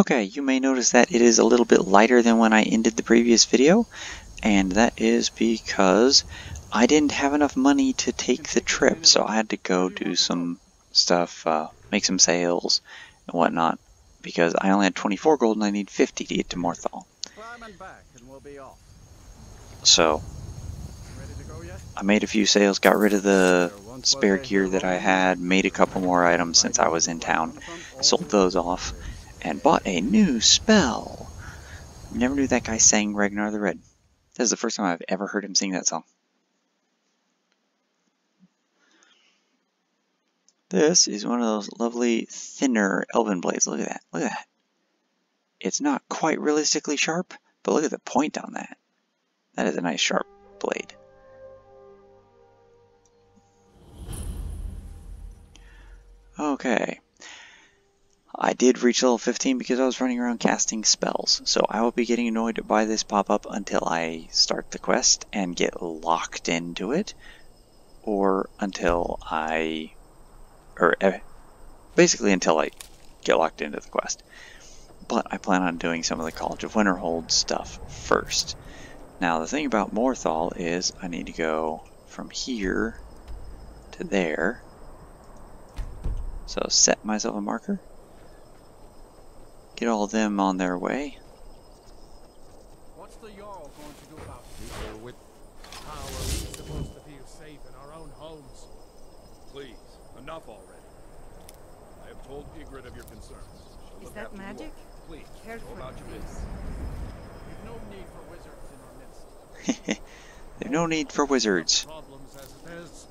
Okay, you may notice that it is a little bit lighter than when I ended the previous video, and that is because I didn't have enough money to take the trip, so I had to go do some stuff, make some sales and whatnot, because I only had 24 gold and I need 50 to get to Morthal. So, I made a few sales, got rid of the spare gear that I had, made a couple more items since I was in town, sold those off, and bought a new spell. Never knew that guy sang Ragnar the Red. This is the first time I've ever heard him sing that song. This is one of those lovely, thinner elven blades. Look at that. Look at that. It's not quite realistically sharp, but look at the point on that. That is a nice sharp blade. Okay. I did reach level 15 because I was running around casting spells, so I will be getting annoyed by this pop-up until I start the quest and get locked into it, or until basically until I get locked into the quest. But I plan on doing some of the College of Winterhold stuff first. Now the thing about Morthal is I need to go from here to there, so set myself a marker. Get all of them on their way. What's the Jarl going to do about people with how are we supposed to feel safe in our own homes? Please, enough already. I have told Ygritte of your concerns. She'll Is that magic? Please, Careful, go about your please. business. We've no need for wizards in our midst. There's no need for wizards. Problems as it is.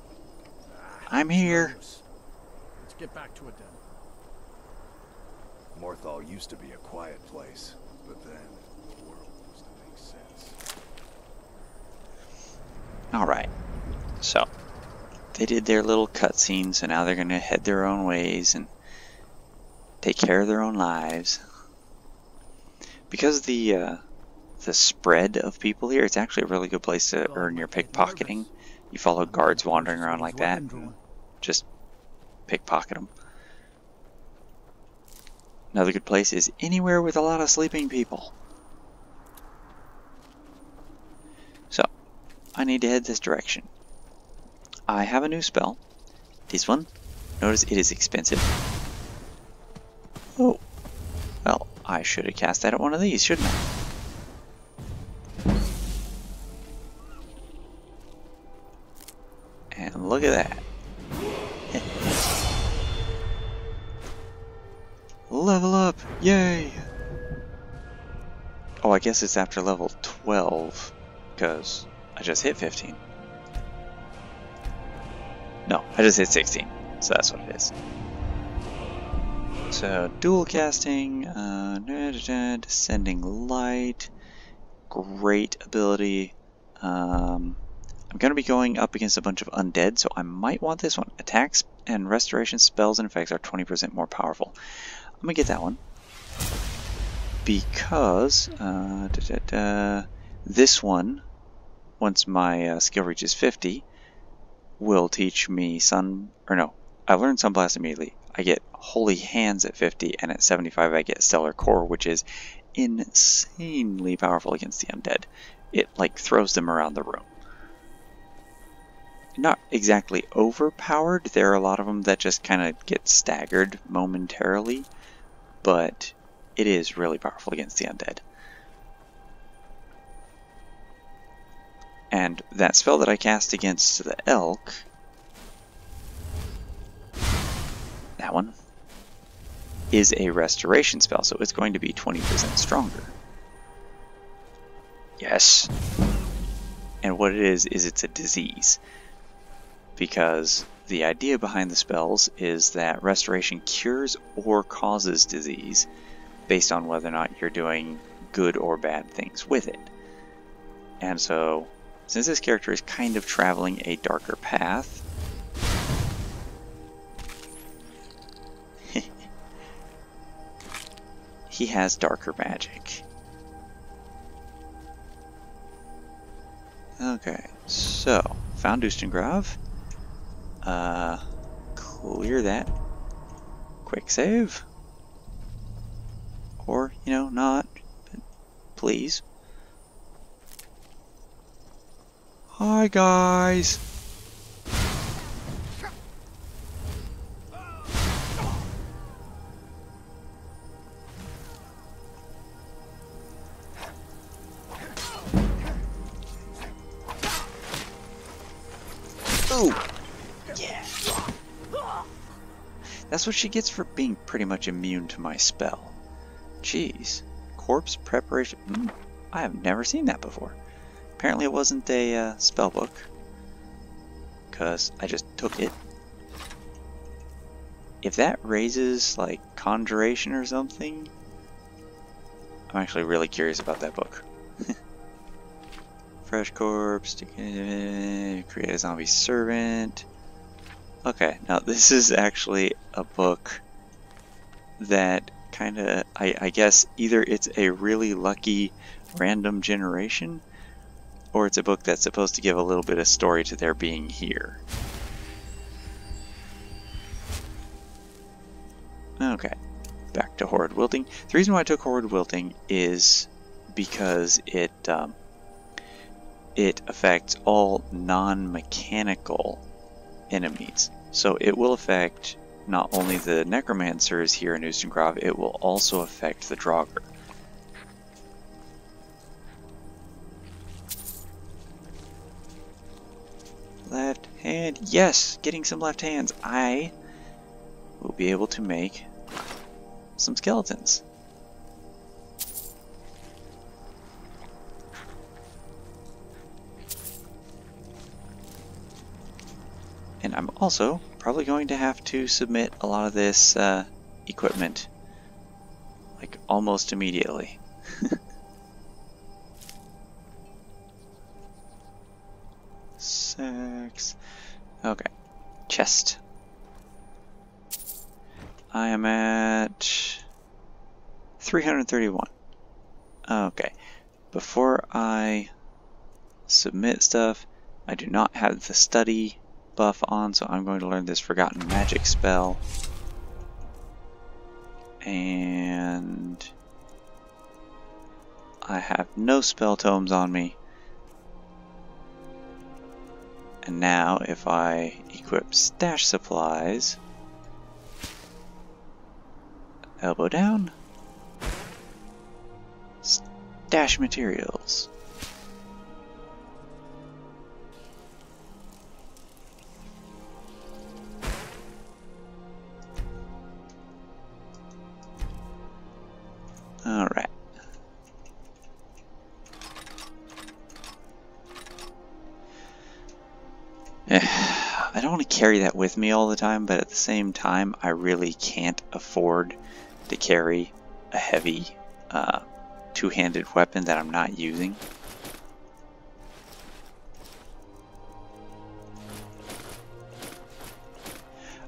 I'm here. Let's get back to it then. Morthal used to be a quiet place, but then the world used to make sense. Alright, so they did their little cutscene, so now they're going to head their own ways and take care of their own lives. Because of the spread of people here, it's actually a really good place to earn your pickpocketing. You follow guards wandering around like that and just pickpocket them. Another good place is anywhere with a lot of sleeping people. So, I need to head this direction. I have a new spell. This one. Notice it is expensive. Oh. Well, I should have cast that at one of these, shouldn't I? And look at that. Level up! Yay! Oh, I guess it's after level 12, because I just hit 15. No, I just hit 16, so that's what it is. So, dual casting, descending light, great ability. I'm going to be going up against a bunch of undead, so I might want this one. Attacks and restoration spells and effects are 20% more powerful. I'm going to get that one. Because this one, once my skill reaches 50, will teach me I learn Sunblast immediately. I get Holy Hands at 50, and at 75 I get Stellar Core, which is insanely powerful against the undead. It like throws them around the room. Not exactly overpowered. There are a lot of them that just kind of get staggered momentarily, but it is really powerful against the undead. And that spell that I cast against the elk, that one, is a restoration spell, so it's going to be 20% stronger. Yes! And what it is it's a disease. Because the idea behind the spells is that restoration cures or causes disease based on whether or not you're doing good or bad things with it. And so, since this character is kind of traveling a darker path, he has darker magic. Okay, so, found Ustengrav. Clear that. Quick save. Or, you know, not. But please. Hi, guys. Ooh. Yeah. That's what she gets for being pretty much immune to my spell. Jeez. Corpse preparation. I have never seen that before. Apparently it wasn't a spell book, because I just took it. If that raises like conjuration or something, I'm actually really curious about that book. Fresh corpse, create a zombie servant. Okay, now this is actually a book that kind of, I guess either it's a really lucky random generation, or it's a book that's supposed to give a little bit of story to their being here. Okay, back to Horrid Wilting. The reason why I took Horrid Wilting is because it affects all non-mechanical enemies. So it will affect not only the necromancers here in Ustengrav, it will also affect the Draugr. Left hand, yes, getting some left hands. I will be able to make some skeletons. And I'm also probably going to have to submit a lot of this equipment like almost immediately. Sex. Okay. Chest. I am at 331. Okay. Before I submit stuff, I do not have the study buff on, so I'm going to learn this Forgotten Magic spell. And I have no spell tomes on me. And now if I equip stash supplies, elbow down, stash materials. Alright. I don't want to carry that with me all the time, but at the same time, I really can't afford to carry a heavy two-handed weapon that I'm not using.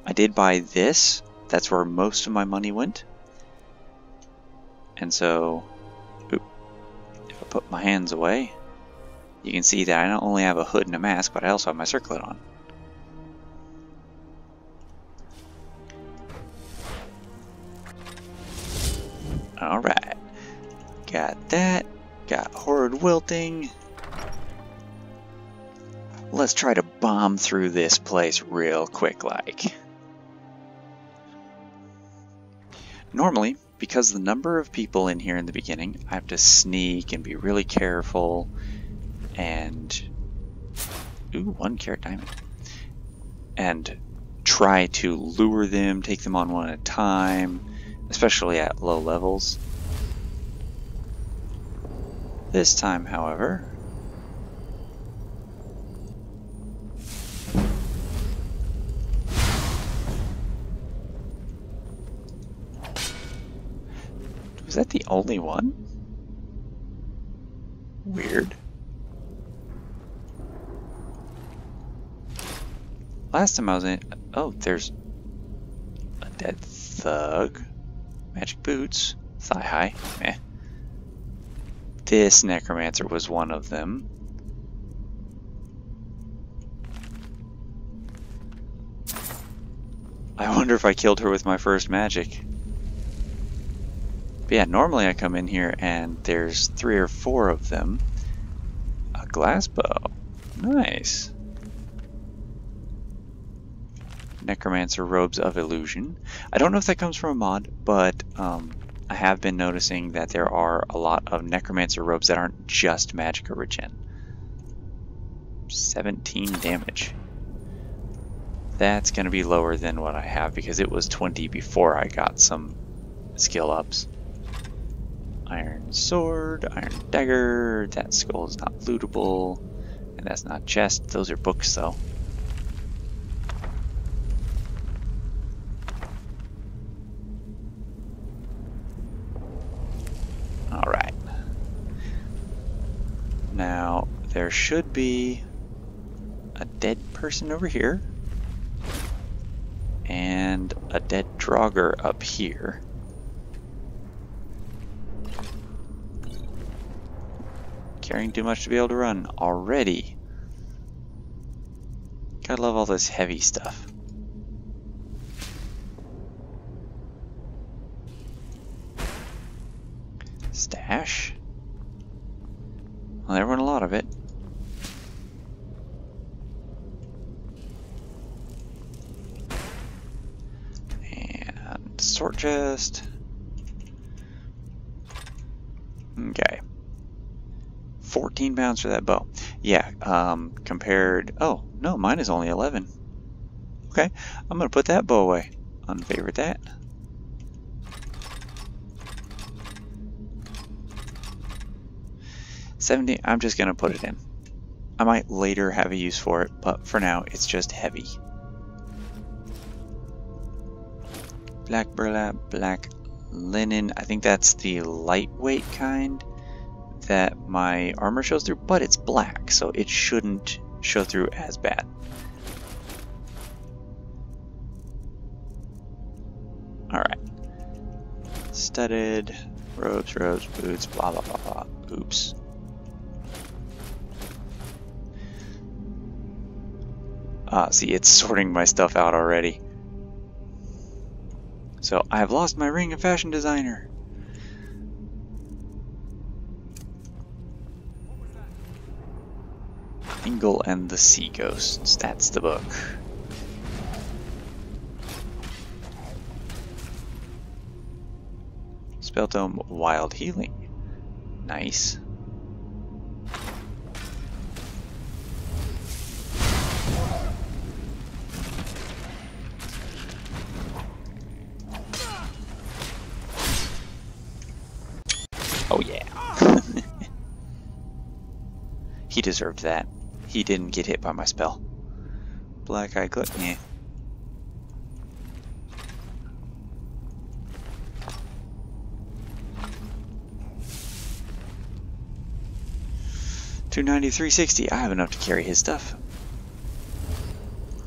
I did buy this. That's where most of my money went. And so, if I put my hands away, you can see that I not only have a hood and a mask, but I also have my circlet on. Alright. Got that. Got Horrid Wilting. Let's try to bomb through this place real quick like. Normally, because the number of people in here in the beginning, I have to sneak and be really careful and... Ooh, 1 carat diamond. And try to lure them, take them on one at a time, especially at low levels. This time, however... Was that the only one? Weird. Last time I was in... Oh, there's a dead thug. Magic boots. Thigh high. Meh. This necromancer was one of them. I wonder if I killed her with my first magic. But yeah, normally I come in here and there's 3 or 4 of them. A glass bow. Nice. Necromancer Robes of Illusion. I don't know if that comes from a mod, but I have been noticing that there are a lot of Necromancer robes that aren't just magic or regen. 17 damage. That's going to be lower than what I have because it was 20 before I got some skill ups. Iron sword, iron dagger, that skull is not lootable, and that's not chest, those are books though. Alright. Now, there should be a dead person over here, and a dead Draugr up here. Carrying too much to be able to run already. Gotta love all this heavy stuff. Stash. Well, there went a lot of it. And sword chest. Okay. 14 pounds for that bow. Yeah, compared... Oh, no, mine is only 11. Okay, I'm going to put that bow away. Unfavorite that. $70, I'm just going to put it in. I might later have a use for it, but for now, it's just heavy. Black burlap, black linen. I think that's the lightweight kind that my armor shows through, but it's black, so it shouldn't show through as bad. Alright. Studded, robes, boots, blah blah blah blah. Oops. See, it's sorting my stuff out already. So, I've lost my ring of fashion designer. Ingle and the Sea Ghosts, that's the book. Spell Tome Wild Healing. Nice. Oh yeah. He deserved that. He didn't get hit by my spell. Black Eye Gluttony. $290, $360. I have enough to carry his stuff.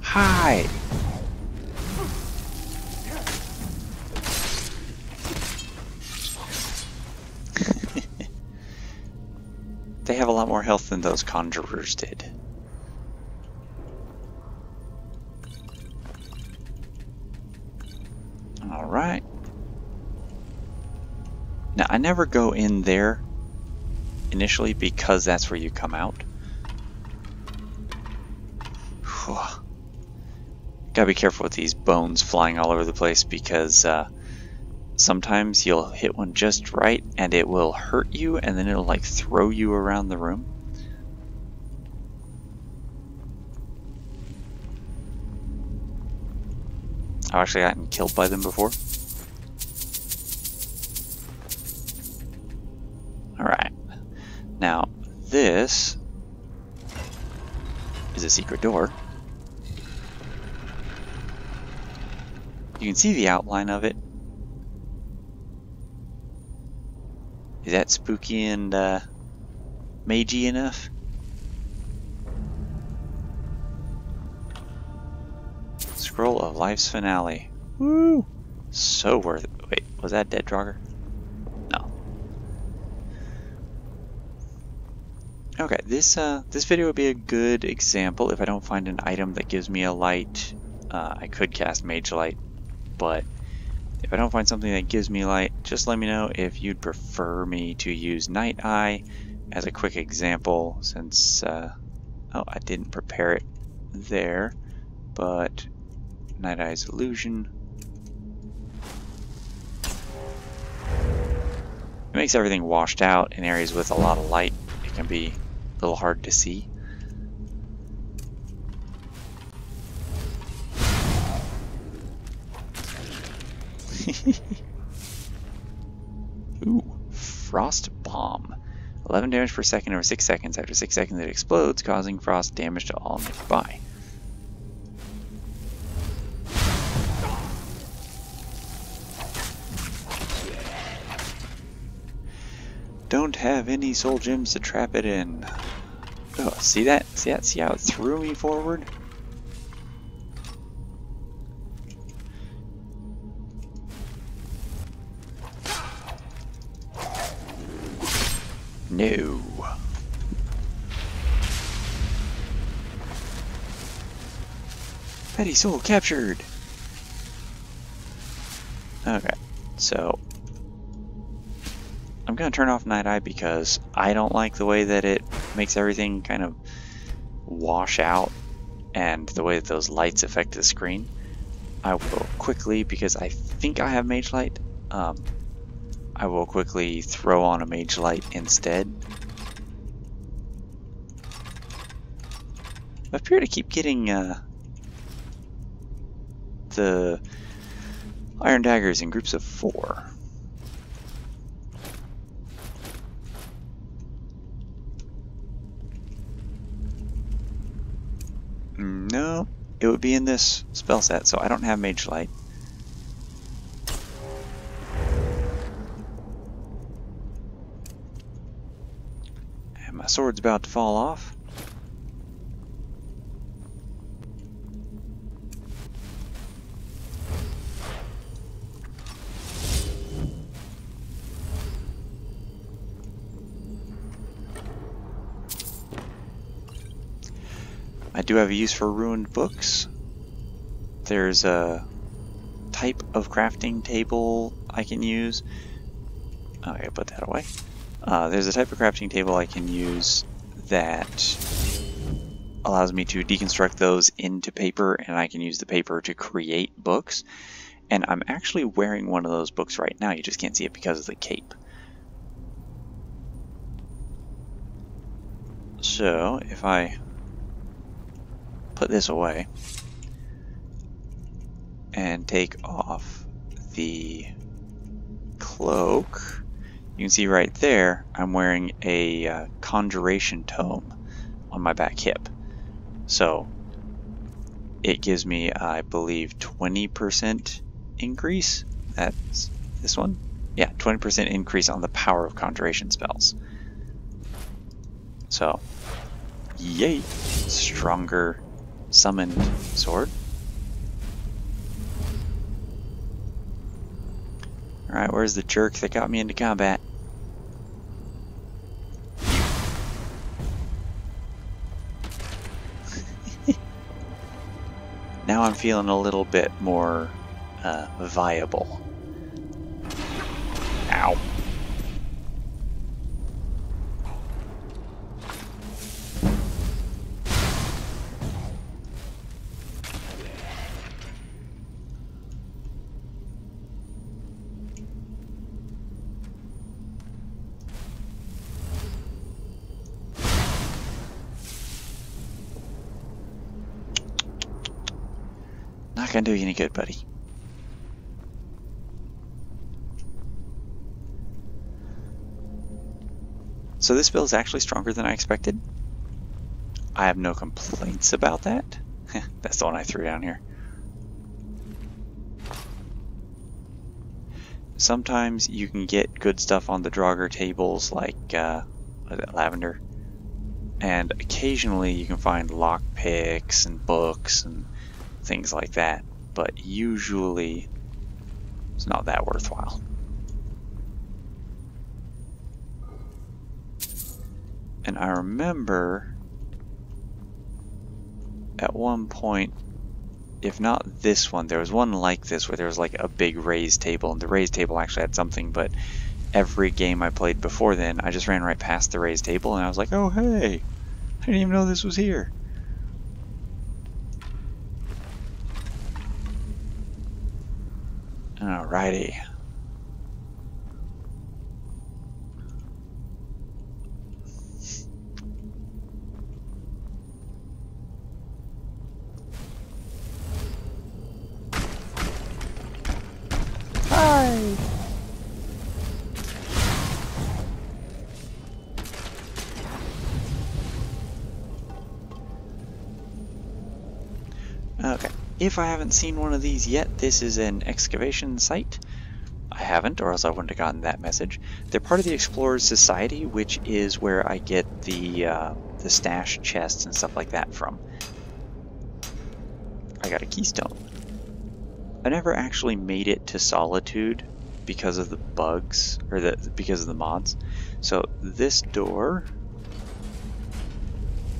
Hi. They have a lot more health than those conjurers did. Alright. Now, I never go in there initially because that's where you come out. Whew. Gotta be careful with these bones flying all over the place because sometimes you'll hit one just right and it will hurt you and then it'll like throw you around the room. I've actually gotten killed by them before. Alright. Now, this is a secret door. You can see the outline of it. Is that spooky and magey enough? Scroll of Life's Finale. Woo! So worth it. Wait, was that dead Draugr? No. Okay, this video would be a good example if I don't find an item that gives me a light. I could cast Mage Light, but If I don't find something that gives me light, just let me know if you'd prefer me to use Night Eye as a quick example, since, oh, I didn't prepare it there, but Night Eye's illusion. It makes everything washed out. In areas with a lot of light, it can be a little hard to see. Ooh, Frost Bomb. 11 damage per second over 6 seconds. After 6 seconds it explodes, causing frost damage to all nearby. Don't have any soul gems to trap it in. Oh, see that? See that? See how it threw me forward? No. Petty soul captured. Okay, so I'm gonna turn off Night Eye because I don't like the way that it makes everything kind of wash out and the way that those lights affect the screen. I will quickly, because I think I have Mage Light, I will quickly throw on a Mage Light instead. I appear to keep getting the iron daggers in groups of 4. No, it would be in this spell set, so I don't have Mage Light. And my sword's about to fall off. I do have a use for ruined books. There's a type of crafting table I can use. Oh, I gotta put that away. There's a type of crafting table I can use that allows me to deconstruct those into paper, and I can use the paper to create books. And I'm actually wearing one of those books right now. You just can't see it because of the cape. So if I put this away and take off the cloak, you can see right there I'm wearing a conjuration tome on my back hip. So it gives me, I believe, 20% increase. That's this one? Yeah, 20% increase on the power of conjuration spells. So, yay! Stronger summoned sword. Alright, where's the jerk that got me into combat? Now I'm feeling a little bit more viable. Ow. Not gonna do you any good, buddy. So this spell is actually stronger than I expected. I have no complaints about that. That's the one I threw down here. Sometimes you can get good stuff on the Draugr tables like what is it, Lavender. And occasionally you can find lockpicks and books and things like that, but usually it's not that worthwhile. And I remember at one point if not this one, there was one like this where there was like a big raised table, and the raised table actually had something, but every game I played before then, I just ran right past the raised table, and I was like, oh hey, I didn't even know this was here. Alrighty. Hi! Okay, if I haven't seen one of these yet, this is an excavation site. I haven't, or else I wouldn't have gotten that message. They're part of the Explorers Society, which is where I get the stash chests and stuff like that from. I got a keystone. I never actually made it to Solitude because of the bugs, or because of the mods. So this door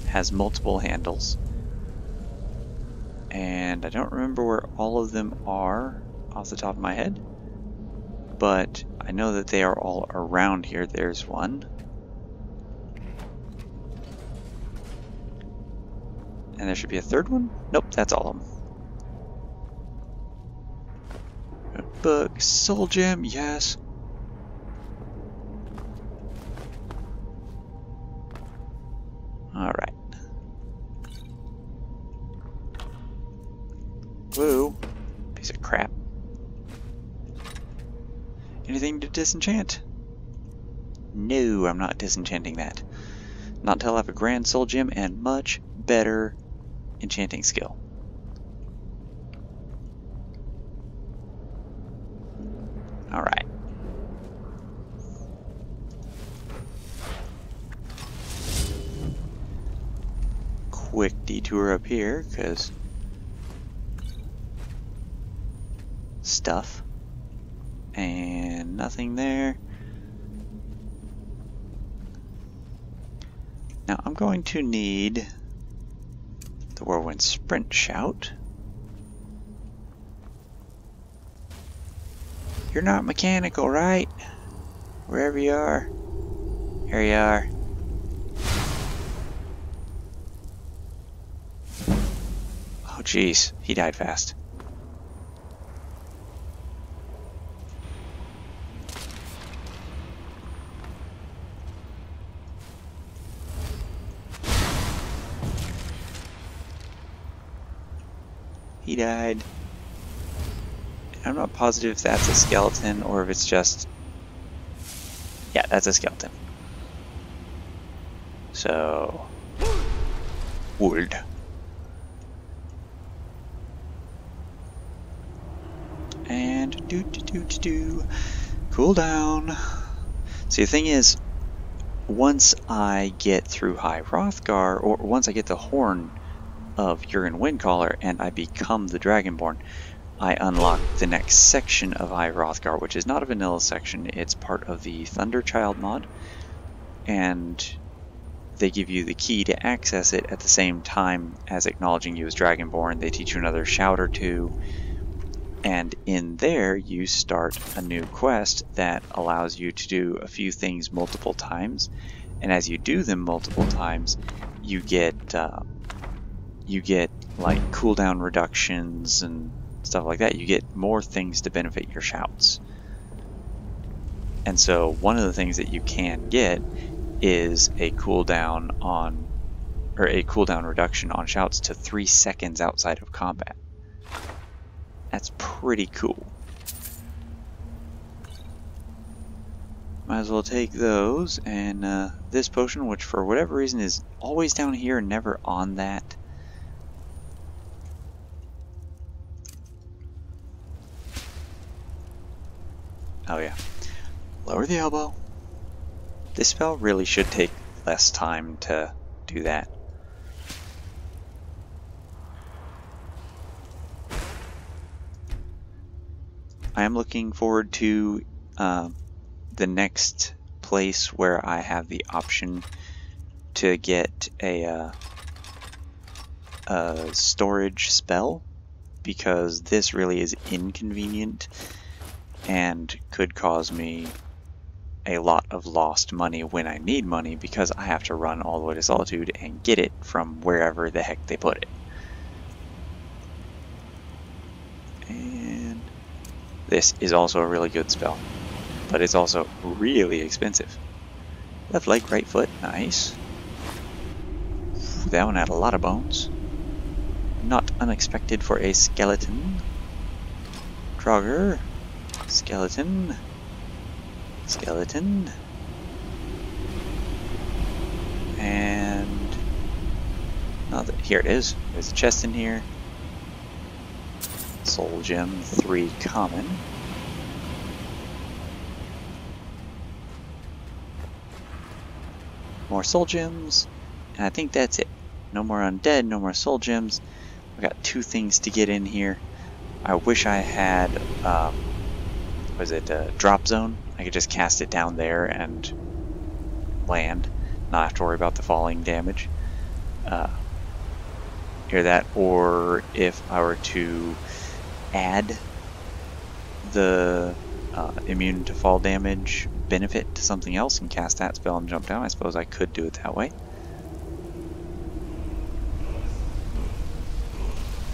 has multiple handles, and I don't remember where all of them are off the top of my head, but I know that they are all around here. There's one. And there should be a third one? Nope, that's all of them. Book, soul gem, yes. Alright. Whoa. Piece of crap. Anything to disenchant? No, I'm not disenchanting that. Not until I have a grand soul gem and much better enchanting skill. Alright. Quick detour up here, because stuff. And nothing there. Now I'm going to need the Whirlwind Sprint Shout. You're not mechanical, right? Wherever you are. Here you are. Oh jeez, he died fast. He died. I'm not positive if that's a skeleton or if it's just... Yeah, that's a skeleton. So... wood. And do. Cool down. See, the thing is, once I get through High Hrothgar, or once I get the horn of Jurgen Windcaller and I become the Dragonborn, I unlock the next section of High Hrothgar, which is not a vanilla section. It's part of the Thunderchild mod, and they give you the key to access it at the same time as acknowledging you as Dragonborn. They teach you another shout or two, and in there you start a new quest that allows you to do a few things multiple times, and as you do them multiple times, you get like cooldown reductions and stuff like that. You get more things to benefit your shouts. And so one of the things that you can get is a cooldown on, or a cooldown reduction on shouts to 3 seconds outside of combat. That's pretty cool. Might as well take those, and this potion, which for whatever reason is always down here and never on that. Oh yeah. Lower the elbow. This spell really should take less time to do that. I am looking forward to the next place where I have the option to get a storage spell. because this really is inconvenient and could cause me a lot of lost money when I need money, because I have to run all the way to Solitude and get it from wherever the heck they put it. And this is also a really good spell, but it's also really expensive. Left leg, right foot, nice. That one had a lot of bones. Not unexpected for a skeleton. Draugr. Skeleton. Skeleton. And here it is. There's a chest in here. Soul gem 3 common. More soul gems. And I think that's it. No more undead, no more soul gems. We got 2 things to get in here. I wish I had, was it a drop zone? I could just cast it down there and land, not have to worry about the falling damage. Hear that? Or if I were to add the immune to fall damage benefit to something else and cast that spell and jump down, I suppose I could do it that way.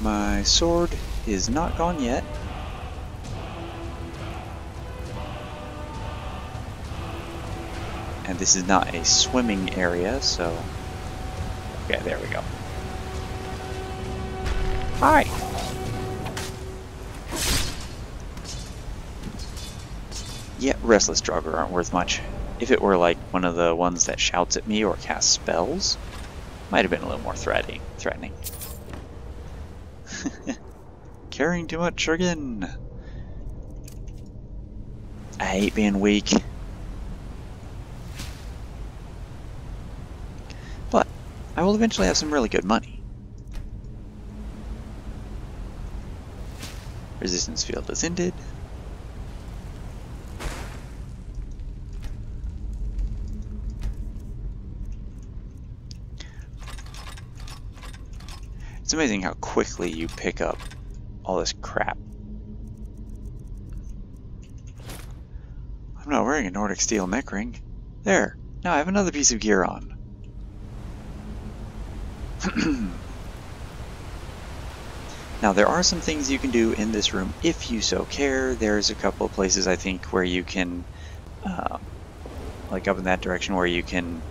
My sword is not gone yet. And this is not a swimming area, so... Okay, there we go. Hi! Yeah, Restless Draugr aren't worth much. If it were like one of the ones that shouts at me or casts spells, might have been a little more threatening. Carrying too much again. I hate being weak. But I will eventually have some really good money. Resistance field is ended. It's amazing how quickly you pick up all this crap. I'm not wearing a Nordic steel neck ring. There, now I have another piece of gear on. Now there are some things you can do in this room if you so care. There's a couple of places I think where you can, like up in that direction, where you can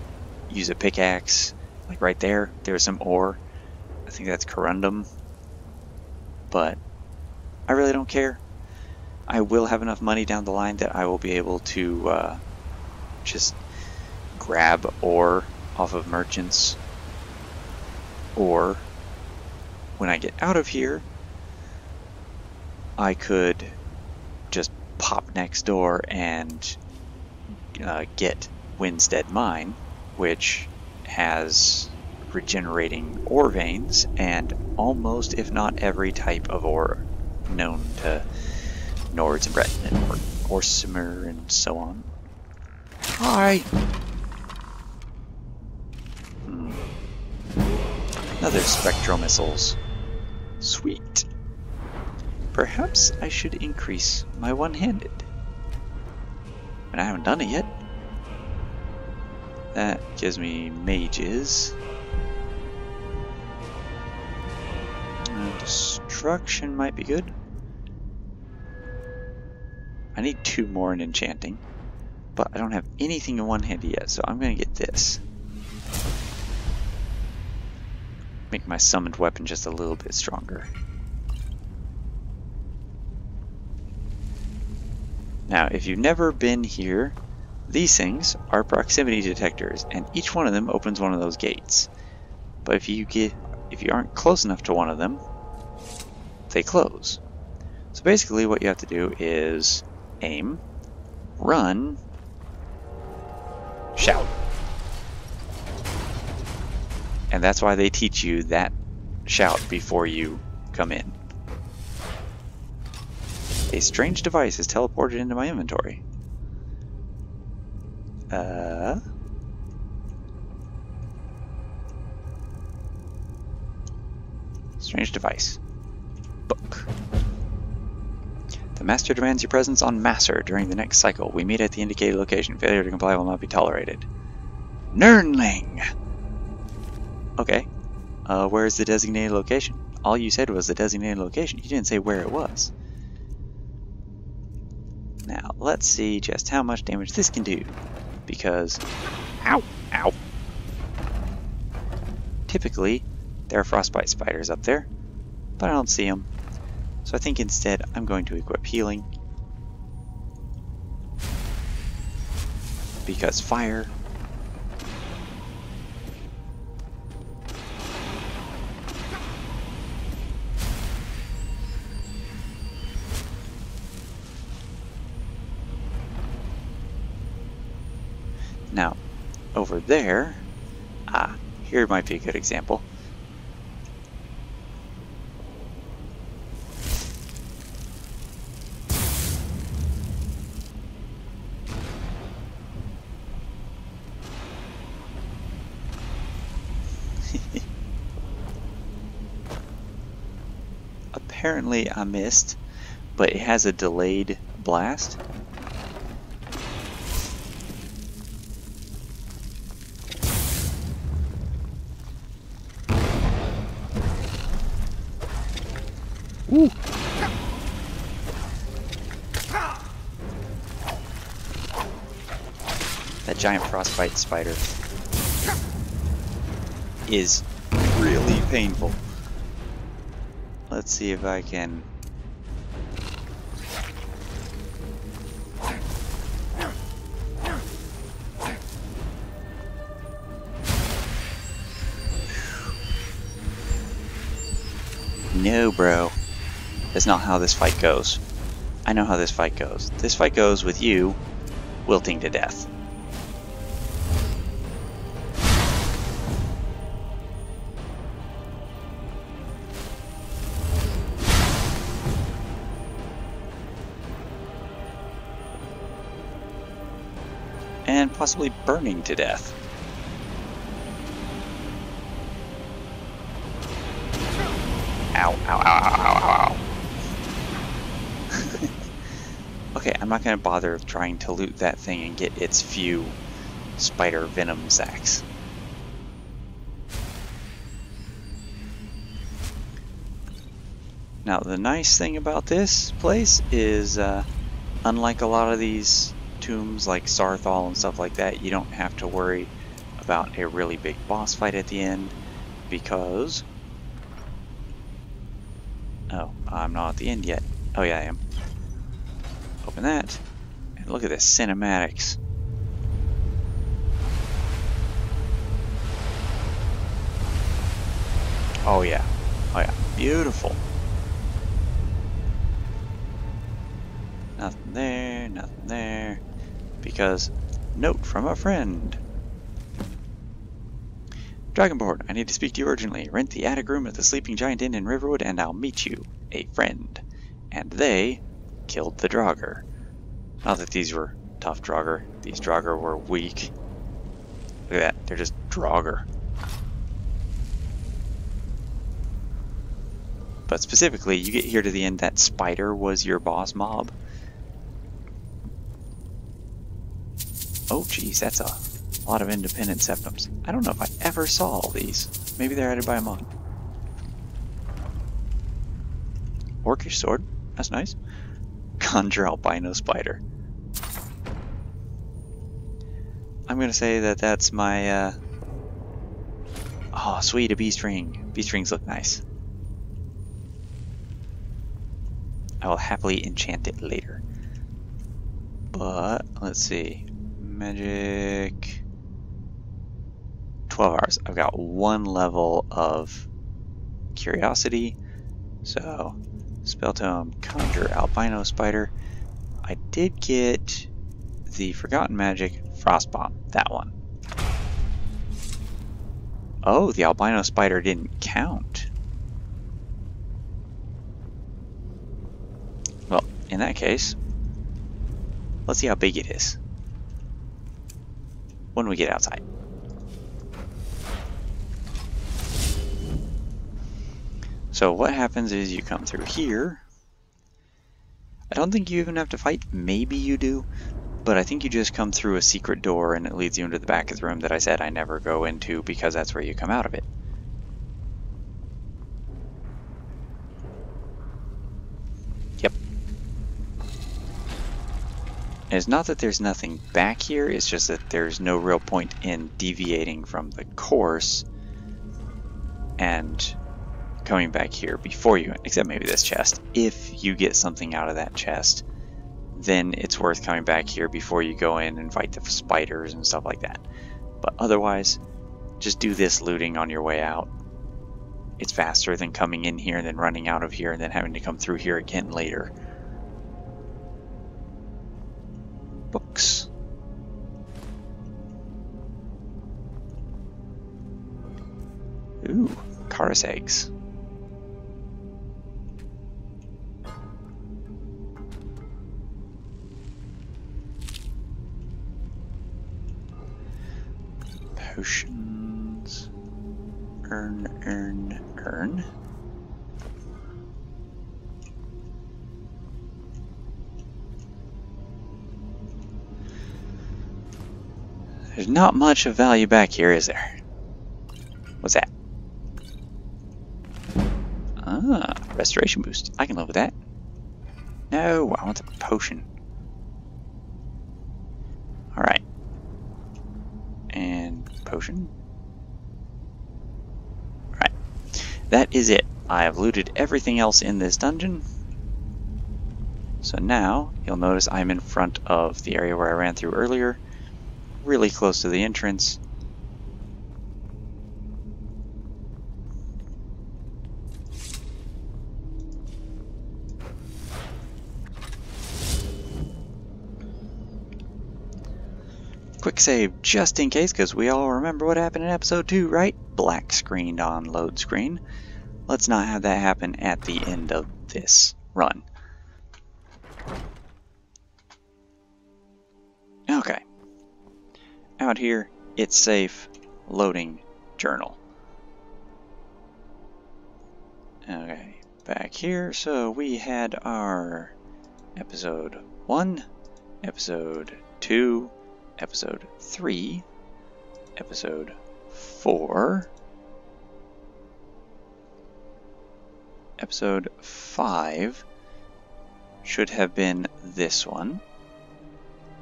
use a pickaxe. Like right there, there's some ore. I think that's corundum, but I really don't care. I will have enough money down the line that I will be able to just grab ore off of merchants, or when I get out of here, I could just pop next door and get Winstead Mine, which has regenerating ore veins and almost, if not every type of ore known to Nords and Breton and Orsimer and so on. Hi! Another spectral missiles. Sweet. Perhaps I should increase my one-handed. And I haven't done it yet. That gives me mages. Destruction might be good. I need 2 more in enchanting, but I don't have anything in one-handed yet, so I'm going to get this. Make my summoned weapon just a little bit stronger. Now, if you've never been here, these things are proximity detectors, and each one of them opens one of those gates. But if you aren't close enough to one of them, they close. So basically what you have to do is aim, run, shout. And that's why they teach you that shout before you come in. A strange device is teleported into my inventory. Strange device. book. The Master demands your presence on Masser during the next cycle. We meet at the indicated location. Failure to comply will not be tolerated. Nernling! Okay. Where's the designated location? All you said was the designated location. You didn't say where it was. Now, let's see just how much damage this can do. Because... Ow! Ow! Typically, there are frostbite spiders up there, but I don't see them. So I think instead I'm going to equip healing. Because fire. Now, over there, here might be a good example. Apparently I missed, but it has a delayed blast. Ooh. That giant frostbite spider is really painful. Let's see if I can... No, bro. That's not how this fight goes. I know how this fight goes. This fight goes with you wilting to death. And possibly burning to death. Ow, ow, ow, ow, ow, ow. Okay, I'm not going to bother trying to loot that thing and get its few spider venom sacs. Now, the nice thing about this place is, unlike a lot of these tombs like Sarthal and stuff like that, you don't have to worry about a really big boss fight at the end, because... Oh, I'm not at the end yet. Oh yeah, I am. Open that, and look at this cinematics. Oh yeah, oh yeah, beautiful. Nothing there, nothing there. Because, note from a friend. Dragonborn, I need to speak to you urgently. Rent the attic room at the Sleeping Giant Inn in Riverwood and I'll meet you. A friend. And they killed the Draugr. Not that these were tough Draugr. These Draugr were weak. Look at that. They're just Draugr. But specifically, you get here to the end, that spider was your boss mob. Oh geez, that's a lot of independent septums. I don't know if I ever saw all these. Maybe they're added by a mod. Orcish sword, that's nice. Conjure albino spider. I'm gonna say that that's my, oh sweet, a bee string. Bee strings look nice. I will happily enchant it later. But, let's see. Magic... 12 hours. I've got one level of curiosity. So, Spell Tome, Conjure Albino Spider. I did get the Forgotten Magic Frost Bomb. That one. Oh, the Albino Spider didn't count. Well, in that case, let's see how big it is when we get outside. So what happens is you come through here. I don't think you even have to fight. Maybe you do. But I think you just come through a secret door and it leads you into the back of the room that I said I never go into because that's where you come out of it. Yep. And it's not that there's nothing back here, it's just that there's no real point in deviating from the course and coming back here before you, except maybe this chest. If you get something out of that chest, then it's worth coming back here before you go in and fight the spiders and stuff like that. But otherwise, just do this looting on your way out. It's faster than coming in here and then running out of here and then having to come through here again later. Books. Ooh, Karis eggs. Potions. Earn. There's not much of value back here, is there? What's that? Ah, restoration boost. I can live with that. No, I want the potion. Alright. And potion. Alright. That is it. I have looted everything else in this dungeon. So now, you'll notice I'm in front of the area where I ran through earlier. Really close to the entrance. Quick save just in case, because we all remember what happened in episode 2, right? Black screened on load screen. Let's not have that happen at the end of this run. Okay. Out here, it's safe, loading journal. Okay, back here, so we had our episode 1, episode 2, episode 3, episode 4, episode 5 should have been this one.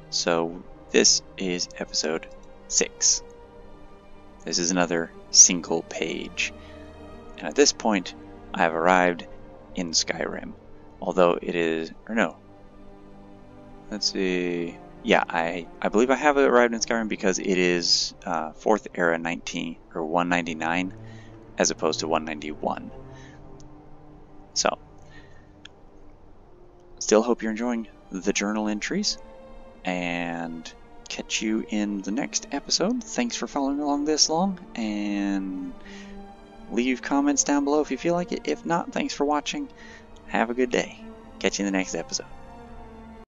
So this is episode 6. This is another single page. And at this point, I have arrived in Skyrim. Although it is, or no. Let's see. Yeah, I believe I have arrived in Skyrim because it is 4th era 19 or 199 as opposed to 191. So, still hope you're enjoying the journal entries, and catch you in the next episode. Thanks for following along this long, and leave comments down below if you feel like it. If not, thanks for watching. Have a good day. Catch you in the next episode.